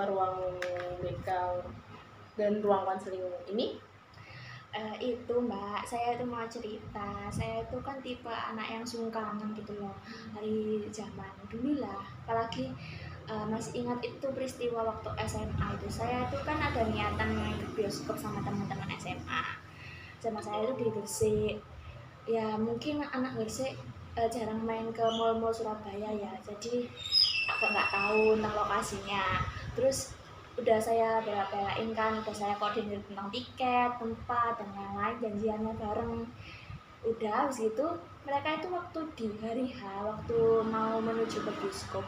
ke ruang BK dan ruang konseling ini? Itu Mbak, saya itu mau cerita, saya itu kan tipe anak yang sungkangan gitu loh dari zaman dulu lah, apalagi masih ingat itu peristiwa waktu SMA itu, saya itu kan ada niatan main ke bioskop sama teman-teman SMA, sama saya itu di Gresik, ya mungkin anak Gresik jarang main ke mall-mall Surabaya ya, jadi agak nggak tahu tentang lokasinya, terus udah saya bela-belain kan, udah saya koordinir tentang tiket, tempat, dan lain-lain, janjiannya bareng. Udah habis itu mereka itu waktu di hari H, waktu mau menuju ke bioskop,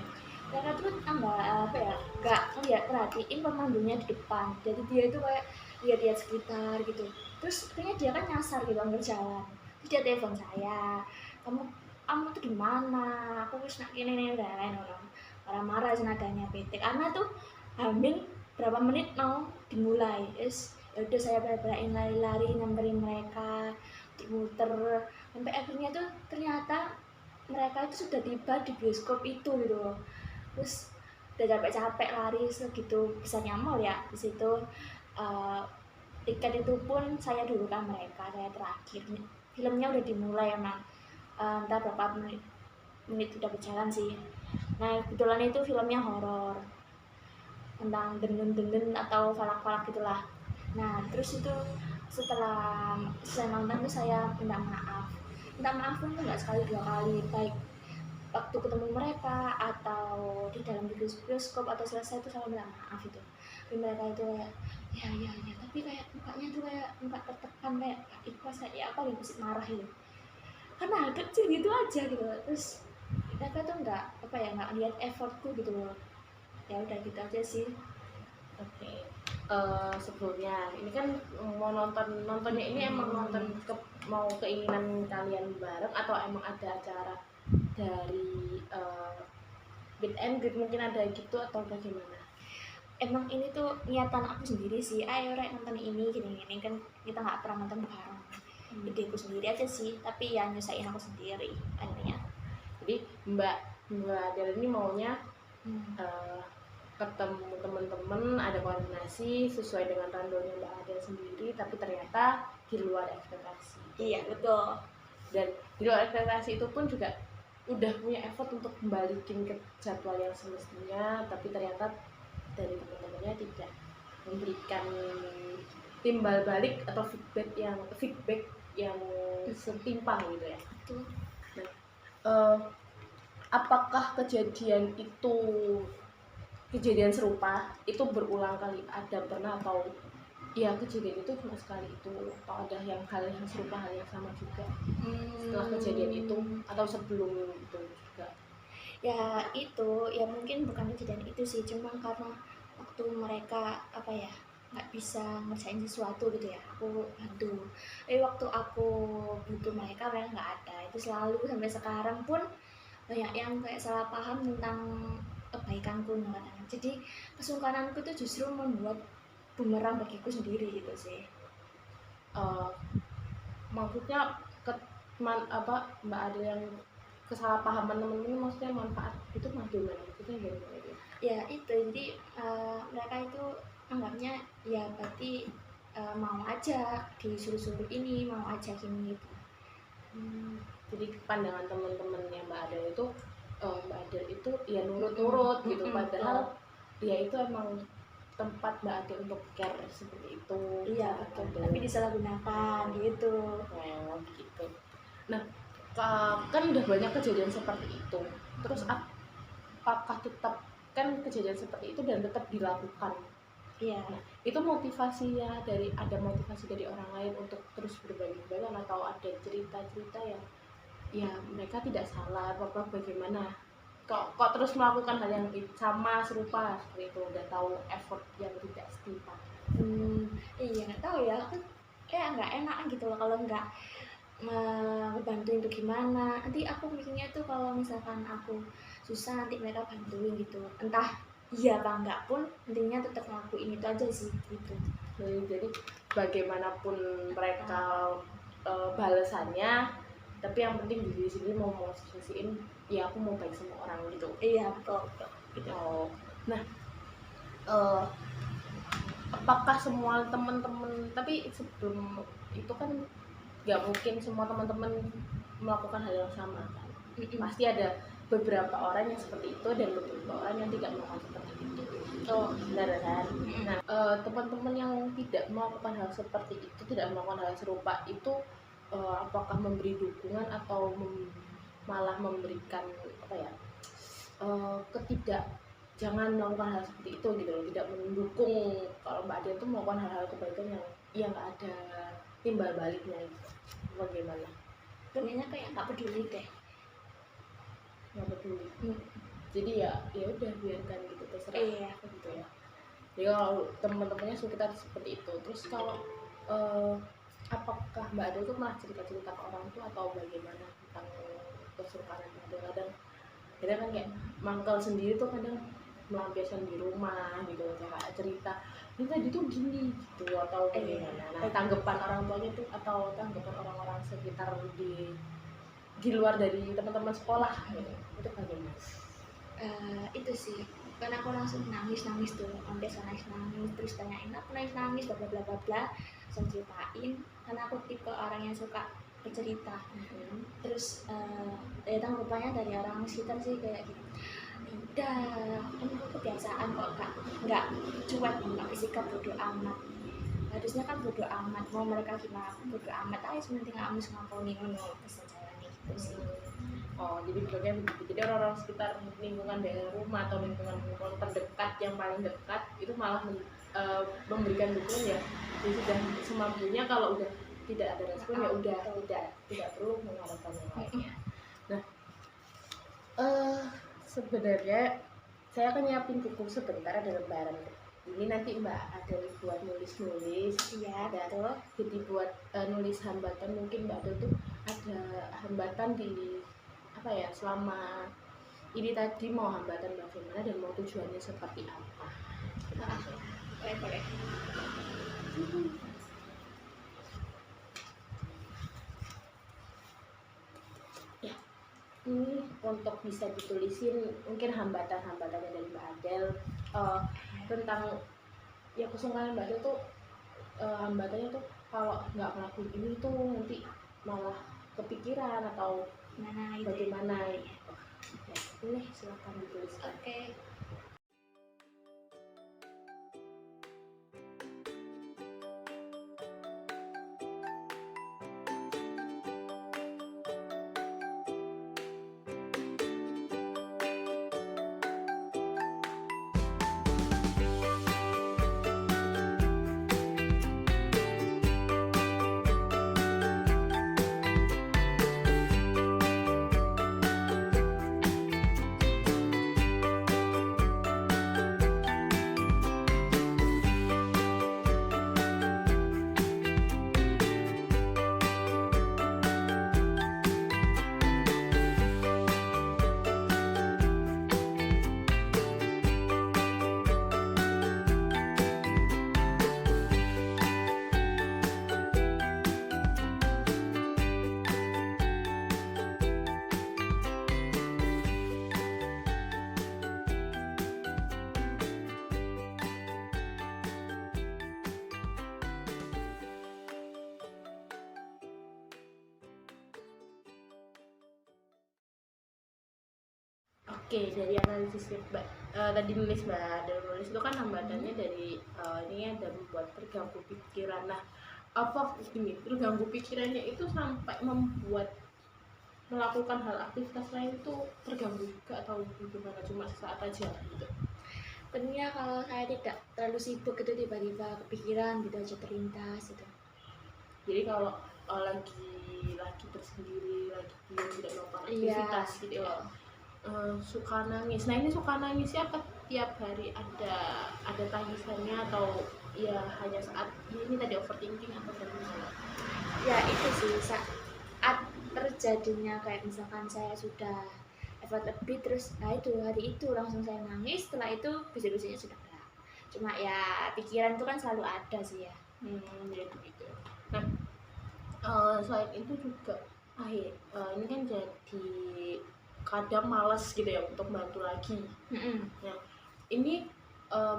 mereka tuh tambah apa ya, gak ngeliat perhatiin pemandunya di depan, jadi dia itu kayak lihat-lihat sekitar gitu, terus kayaknya dia kan nyasar gitu ambil jalan, terus dia telepon saya, kamu kamu tuh di mana, aku wis nak ini udah lain orang marah-marah nadanya bete karena tuh hamil berapa menit mau dimulai, ya udah saya bela-belain lari-lari nyamperin mereka, muter sampai akhirnya tuh ternyata mereka itu sudah tiba di bioskop itu gitu loh. Terus udah capek-capek lari segitu besarnya mall ya, di situ uh, tiket itu pun saya dulukan mereka, saya terakhir, filmnya udah dimulai emang, entah berapa menit udah berjalan sih. Nah kebetulan itu filmnya horor tentang dendun-dendun atau falak-falak gitulah. Nah terus itu setelah saya nonton tuh saya minta maaf pun nggak sekali dua kali, baik waktu ketemu mereka atau di dalam bioskop atau selesai itu saya minta maaf itu. Tapi mereka itu kayak ya tapi kayak mukanya tuh kayak muka tertekan, kayak ikhlas, kayak ya apa yang mesti marah itu karena kecil gitu aja gitu. Terus mereka tuh nggak apa ya, nggak lihat effortku gitu loh. Ya udah gitu aja sih. Oke. Sebelumnya ini kan mau nontonnya ini emang nonton mau keinginan kalian bareng atau emang ada acara dari Meet and Greet mungkin ada gitu atau bagaimana? Emang ini tuh niatan aku sendiri sih, ayo rek nonton ini gini-gini, kan kita nggak pernah nonton bareng, ideku sendiri aja sih, tapi ya nyusahin aku sendiri akhirnya. Jadi Mbak Adel ini maunya ketemu teman-teman, ada koordinasi sesuai dengan randonya Mbak Adel sendiri, tapi ternyata di luar ekspektasi. Iya betul. Dan di luar ekspektasi itu pun juga udah punya effort untuk kembaliin ke jadwal yang semestinya, tapi ternyata dari teman-temannya tidak memberikan timbal balik atau feedback yang setimpal gitu ya. Betul. Nah, apakah kejadian serupa itu berulang kali, ada pernah atau ya kejadian itu cuma sekali itu, atau ada hal yang serupa, hal yang sama juga setelah kejadian itu atau sebelum itu juga? Ya itu ya mungkin bukan kejadian itu sih, cuma karena waktu mereka apa ya, nggak bisa ngerjain sesuatu gitu ya, aku bantu. Waktu aku butuh mereka nggak ada, itu selalu sampai sekarang pun banyak yang kayak salah paham tentang kebaikanku kadang. Jadi kesungkananku itu justru membuat bumerang bagiku sendiri gitu sih. Maksudnya Mbak ada yang kesalahpahaman temen-temen, maksudnya manfaat itu gimana? Maksudnya gimana itu? Ya itu, jadi mereka itu anggapnya ya berarti mau aja disuruh-suruh ini, mau aja gini gitu. Jadi pandangan teman-temannya Mbak Adel itu Mbak Adel itu ya nurut-nurut gitu, padahal dia itu emang tempat Mbak Adel untuk care seperti itu. Iya betul, tapi disalahgunakan gitu. Oh gitu. Nah kan udah banyak kejadian seperti itu, terus apakah tetap kan kejadian seperti itu dan tetap dilakukan? Iya. Nah, itu motivasinya ada motivasi dari orang lain untuk terus berbagi kebaikan, atau ada cerita-cerita yang ya mereka tidak salah apa bagaimana kok terus melakukan hal yang sama serupa seperti itu, udah tahu effort yang tidak setimpal? Iya nggak tahu ya, aku kayak nggak enak gitu loh kalau nggak ngebantuin tuh gimana. Nanti aku mikirnya tuh kalau misalkan aku susah nanti mereka bantuin gitu, entah iya apa enggak pun intinya tetap ngelakuin itu aja sih gitu. Jadi bagaimanapun mereka balasannya, tapi yang penting di sini mau motivasiin ya aku mau baik sama orang gitu. Iya betul gitu. Oh, nah eh, apakah semua teman-teman, tapi sebelum itu kan nggak mungkin semua teman-teman melakukan hal yang sama kan. Pasti ada beberapa orang yang seperti itu dan beberapa orang yang tidak melakukan seperti itu. Oh, Benar kan? Nah, teman-teman yang tidak melakukan hal seperti itu, tidak melakukan hal serupa itu, apakah memberi dukungan atau malah memberikan apa ya, ketidak, jangan melakukan hal seperti itu gitu loh, tidak mendukung kalau Mbak Adia tuh melakukan hal-hal kebaikan yang nggak ada timbal baliknya gitu. Bagaimana? sebenarnya kayak nggak peduli deh. Nggak peduli. Jadi ya udah biarkan gitu, terserah. Iya. Gitu ya. Jadi kalau teman-temannya sekitar seperti itu, terus kalau apakah Mbak Adia tuh malah cerita-cerita ke orang tua atau bagaimana tentang kesukaan kadang-kadang kan kayak mangkal sendiri tuh kadang melampiaskan di rumah gitu, kayak cerita ini tadi tuh gini gitu atau bagaimana. Nah, tanggapan orang tuanya tuh atau tanggapan orang-orang sekitar di luar dari teman-teman sekolah gitu, itu bagaimana? Itu sih kan aku langsung nangis tuh, sampai nangis terus tanyain aku nangis bla bla bla bla, langsung ceritain karena aku tipe orang yang suka bercerita. Terus ya tanggapannya dari orang sekitar sih kayak gitu, udah kan aku kebiasaan kok nggak cuek, nggak bersikap bodoh amat, harusnya kan bodoh amat, mau mereka gimana aku bodoh amat aja, sementing kamu ngakoni ngono pesan saya nih gitu sih. Oh, jadi bilangnya begitu. Jadi orang-orang sekitar lingkungan daerah rumah atau lingkungan terdekat yang paling dekat itu malah memberikan dukungan ya. Jadi sudah semampunya, kalau udah tidak ada respon ya udah tidak perlu mengharapkan yang lainnya. Nah, sebenarnya saya akan nyiapin buku sebentar, ada lembaran. Ini nanti Mbak ada buat nulis-nulis. Iya, ada jadi buat nulis hambatan. Mungkin Mbak ada tuh ada hambatan di apa ya, selama ini tadi mau hambatan bagaimana dan mau tujuannya seperti apa. boleh. Ya, ini untuk bisa ditulisin mungkin hambatan-hambatannya dari Mbak Adel, tentang ya kesukaan Mbak Adel tuh, hambatannya tuh kalau nggak ngelakuin ini tuh nanti malah kepikiran atau Mana itu? bagaimana gitu. Ya, boleh silakan dituliskan. Oke. Oke, dari analisis Mbak tadi nulis Mbak, dan nulis itu kan hambatannya dari ini ada membuat terganggu pikiran. Nah, apa gini, terganggu pikirannya itu sampai membuat melakukan hal aktivitas lain itu terganggu juga atau gimana, cuma sesaat aja gitu? Sebenarnya kalau saya tidak terlalu sibuk itu tiba-tiba kepikiran gitu aja terlintas gitu. Jadi kalau lagi tersendiri, lagi tidak melakukan aktivitas gitu ya, suka nangis. Nah, ini suka nangisnya apa tiap hari ada tangisannya atau ya hanya saat ini tadi overthinking atau bagaimana? Ya itu sih saat terjadinya kayak misalkan saya sudah effort lebih terus itu hari itu langsung saya nangis, setelah itu bisa-bisanya sudah enggak. Cuma ya pikiran itu kan selalu ada sih ya. Ya begitu. Nah, selain itu juga ini kan jadi kadang malas gitu ya untuk bantu lagi. Nah, ini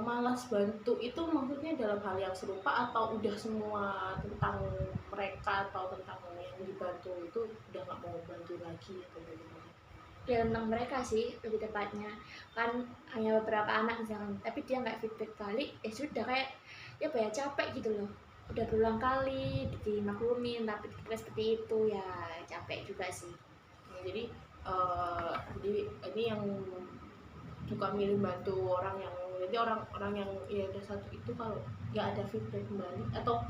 malas bantu itu maksudnya dalam hal yang serupa atau udah semua tentang mereka atau tentang yang dibantu itu udah nggak mau bantu lagi atau bagaimana? Ya tentang mereka sih lebih tepatnya, kan hanya beberapa anak misalkan tapi dia nggak feedback balik, ya sudah kayak ya apa ya, capek gitu loh, udah berulang kali dimaklumin tapi kita seperti itu ya capek juga sih. Nah, jadi ini yang suka milih bantu orang yang jadi orang-orang yang ya udah satu itu kalau nggak ada feedback kembali atau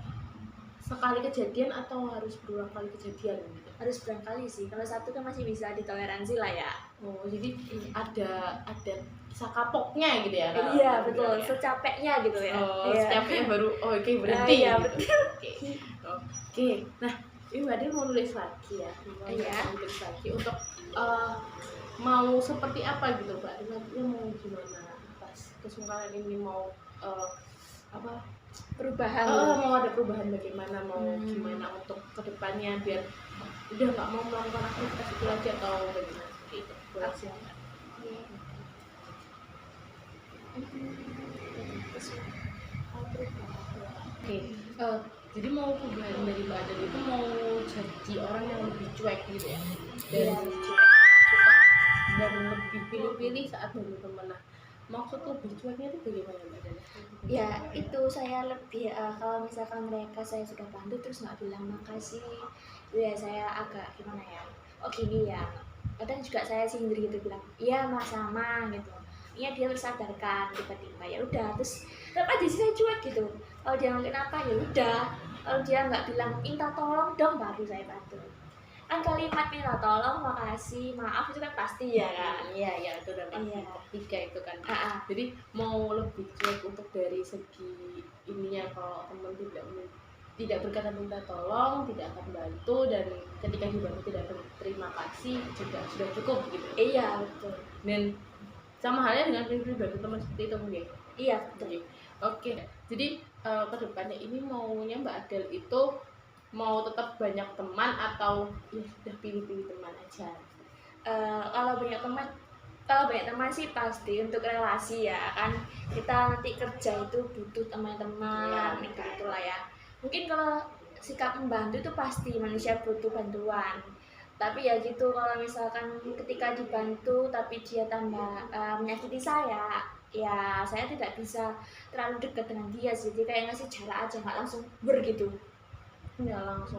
sekali kejadian atau harus berulang kali kejadian gitu. Harus berangkali sih, kalau satu kan masih bisa ditoleransi lah ya. Oh, jadi ada kisah kapoknya gitu ya. Iya kalau betul, ya. secapeknya gitu ya. Oh, Iya. secapeknya baru oke berhenti. Iya, gitu. betul. Oke. Nah, ini Mbak Del mau nulis lagi ya. Iya. Mau nulis lagi untuk mau seperti apa gitu Mbak Del, nantinya mau gimana pas kesungkaran ini mau apa Perubahan. mau ada perubahan bagaimana, mau gimana untuk kedepannya biar udah nggak mau melakukan aktivitas itu lagi atau bagaimana seperti itu. Boleh silakan. Oke, jadi mau perubahan dari Mbak Adel itu mau jadi orang yang lebih cuek gitu ya, dari cuek suka dan lebih pilih-pilih saat bantu teman. Nah, maksud lebih cueknya itu bagaimana Mbak Adel? Ya itu saya lebih kalau misalkan mereka saya sudah bantu terus nggak bilang makasih, itu ya saya agak gimana ya, oh gini ya, kadang juga saya sindir gitu bilang iya mas sama gitu, iya dia tersadarkan tiba-tiba ya udah terus tetap aja sih saya cuek gitu. Kalau dia ngelakuin apa ya udah, kalau dia nggak bilang minta tolong dong baru saya bantu. Kan kalimat minta tolong, makasih, maaf itu kan pasti ya kan. Iya itu udah pasti. Iya. Tiga itu kan. Ah. Jadi mau lebih cuek untuk dari segi ininya, kalau teman tidak berkata minta tolong, tidak akan bantu, dan ketika dibantu tidak berterima kasih juga sudah cukup gitu. Iya betul. Dan sama halnya dengan pribadi bantu teman seperti itu mungkin. Iya betul. Oke. Jadi kedepannya ini maunya Mbak Adel itu mau tetap banyak teman atau ya sudah pilih-pilih teman aja? Kalau banyak teman sih pasti untuk relasi ya kan, kita nanti kerja itu butuh teman-teman Iya. itulah ya. Mungkin kalau sikap membantu itu pasti manusia butuh bantuan, tapi ya gitu kalau misalkan ketika dibantu tapi dia tambah menyakiti saya, ya saya tidak bisa terlalu dekat dengan dia sih, jadi kayak ngasih jarak aja, nggak langsung begitu. Nggak langsung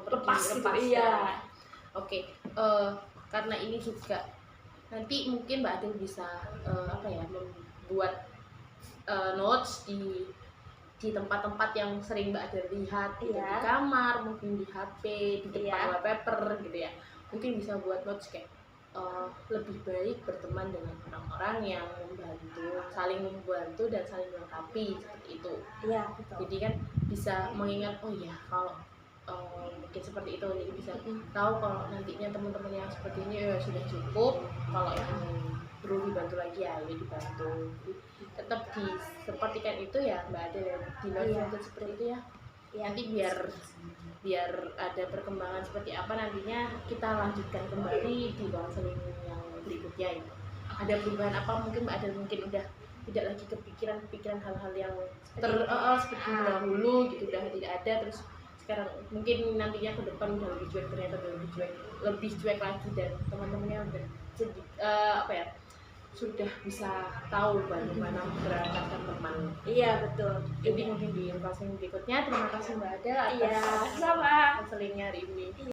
pergi, Lepas gitu, ya. iya. Oke, karena ini juga nanti mungkin Mbak Adel bisa membuat notes di tempat-tempat yang sering Mbak Adel lihat, gitu, Iya. di kamar, mungkin di HP, di depan Iya. wallpaper gitu ya. Mungkin bisa buat notes kayak lebih baik berteman dengan orang-orang yang saling membantu dan saling melengkapi seperti itu. Iya betul. Jadi kan bisa mengingat, oh ya kalau mungkin seperti itu, jadi bisa tahu kalau nantinya teman-teman yang seperti ini ya sudah cukup, kalau yang perlu dibantu lagi ya dibantu. Jadi tetap disepertikan itu ya Mbak Adel ya, di seperti itu ya. Nanti biar ada perkembangan seperti apa nantinya kita lanjutkan kembali di konseling yang berikutnya itu. Ada perubahan apa mungkin Mbak Adel mungkin udah tidak lagi kepikiran hal-hal yang seperti dahulu gitu, udah tidak ada, terus sekarang mungkin nantinya ke depan udah lebih cuek, ternyata udah lebih cuek lagi, dan teman-temannya udah sudah bisa tahu bagaimana memberangkatkan teman. Iya betul. Jadi mungkin di informasi berikutnya. Terima kasih Mbak Adel atas Iya sama konselingnya hari ini.